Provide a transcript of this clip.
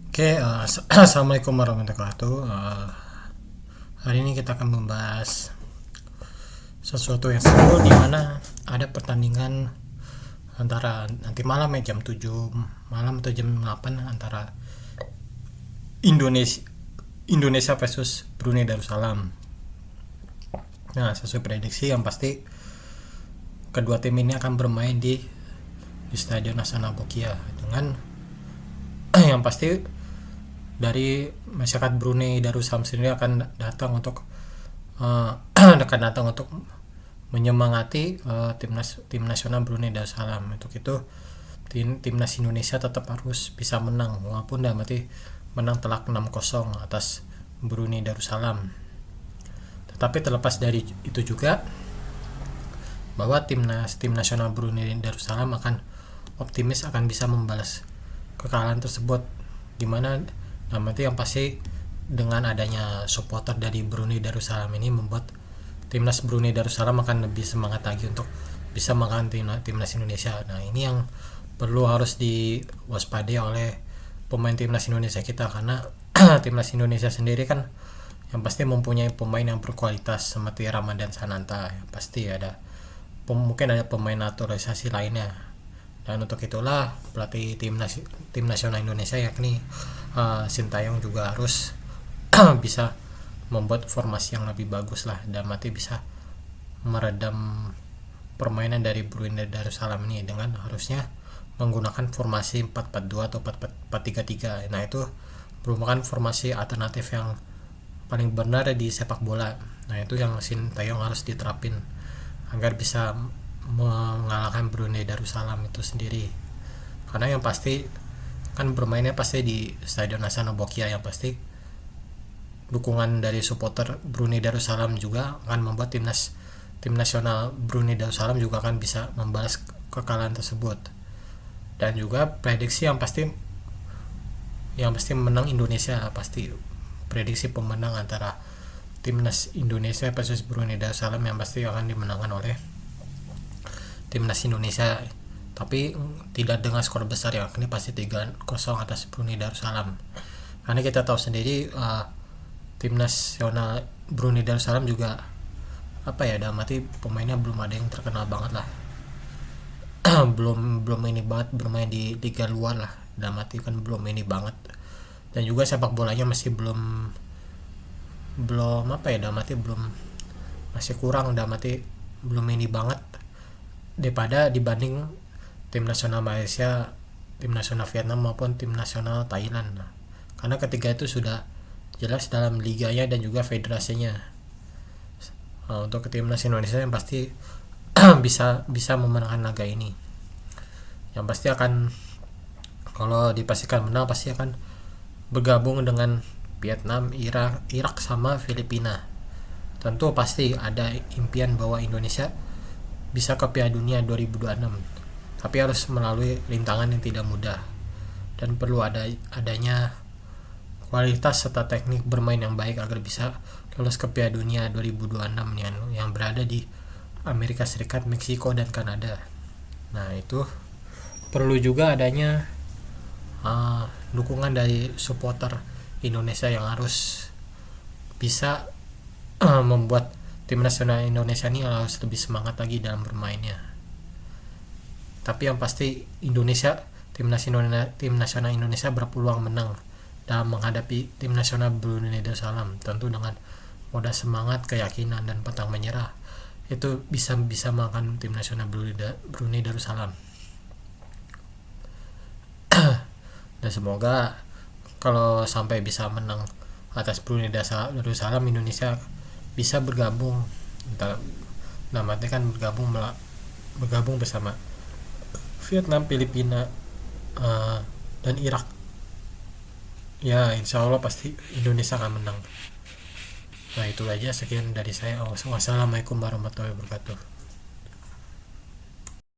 Oke, assalamualaikum warahmatullahi wabarakatuh. Hari ini kita akan membahas sesuatu yang seru, di mana ada pertandingan antara nanti malam ya, jam 7 malam atau jam 8 antara Indonesia versus Brunei Darussalam. Nah, sesuai prediksi yang pasti kedua tim ini akan bermain di Stadion Hasanah Bolkiah dengan yang pasti dari masyarakat Brunei Darussalam sendiri akan datang untuk menyemangati tim nasional Brunei Darussalam. Untuk itu timnas Indonesia tetap harus bisa menang, walaupun dalam arti menang telak 6-0 atas Brunei Darussalam. Tetapi terlepas dari itu juga, bahwa tim nasional Brunei Darussalam akan optimis akan bisa membalas kekalahan tersebut, dimana nanti yang pasti dengan adanya supporter dari Brunei Darussalam ini membuat timnas Brunei Darussalam akan lebih semangat lagi untuk bisa mengalahkan timnas Indonesia. Nah, ini yang perlu harus diwaspadai oleh pemain timnas Indonesia kita, karena timnas Indonesia sendiri kan yang pasti mempunyai pemain yang berkualitas seperti Ramadan Sananta, yang pasti mungkin ada pemain naturalisasi lainnya. Dan untuk itulah pelatih tim nasional Indonesia yakni Sintayong juga harus bisa membuat formasi yang lebih bagus lah, dan mati bisa meredam permainan dari Brunei Darussalam ini dengan harusnya menggunakan formasi 4-4-2 atau 4-3-3. Nah, itu merupakan formasi alternatif yang paling benar di sepak bola. Nah, itu yang Sintayong harus diterapin agar bisa mengalahkan Brunei Darussalam itu sendiri. Karena yang pasti kan bermainnya pasti di Stadion Hasanah Bolkiah, yang pasti dukungan dari supporter Brunei Darussalam juga akan membuat tim nasional Brunei Darussalam juga akan bisa membalas kekalahan tersebut. Dan juga prediksi yang pasti menang Indonesia lah, pasti prediksi pemenang antara timnas Indonesia versus Brunei Darussalam yang pasti akan dimenangkan oleh timnas Indonesia, tapi tidak dengan skor besar, ya ini pasti 3-0 atas Brunei Darussalam. Karena kita tahu sendiri tim nasional Brunei Darussalam juga dalam arti pemainnya belum ada yang terkenal banget lah. belum ini banget bermain di liga luar lah, dalam arti kan belum ini banget. Dan juga sepak bolanya masih belum dalam arti masih kurang, dalam arti belum ini banget dibanding tim nasional Malaysia, tim nasional Vietnam maupun tim nasional Thailand. Nah, karena ketiga itu sudah jelas dalam liganya dan juga federasinya. Untuk timnas Indonesia yang pasti bisa memenangkan laga ini, yang pasti akan, kalau dipastikan menang, pasti akan bergabung dengan Vietnam, Irak sama Filipina. Tentu pasti ada impian bahwa Indonesia bisa ke Piala Dunia 2026, tapi harus melalui rintangan yang tidak mudah, dan perlu adanya kualitas serta teknik bermain yang baik agar bisa lolos ke Piala Dunia 2026 yang berada di Amerika Serikat, Meksiko, dan Kanada. Nah, itu perlu juga adanya dukungan dari supporter Indonesia yang harus bisa membuat tim nasional Indonesia ini harus lebih semangat lagi dalam bermainnya. Tapi yang pasti tim nasional Indonesia berpeluang menang dalam menghadapi tim nasional Brunei Darussalam, tentu dengan modal semangat, keyakinan, dan pantang menyerah. Itu bisa mengalahkan tim nasional Brunei Darussalam. Dan semoga kalau sampai bisa menang atas Brunei Darussalam, Indonesia bisa bergabung, namanya kan bergabung bersama Vietnam, Filipina, dan Irak. Ya, insya Allah pasti Indonesia akan menang. Nah, itu aja, sekian dari saya. Wassalamualaikum warahmatullahi wabarakatuh.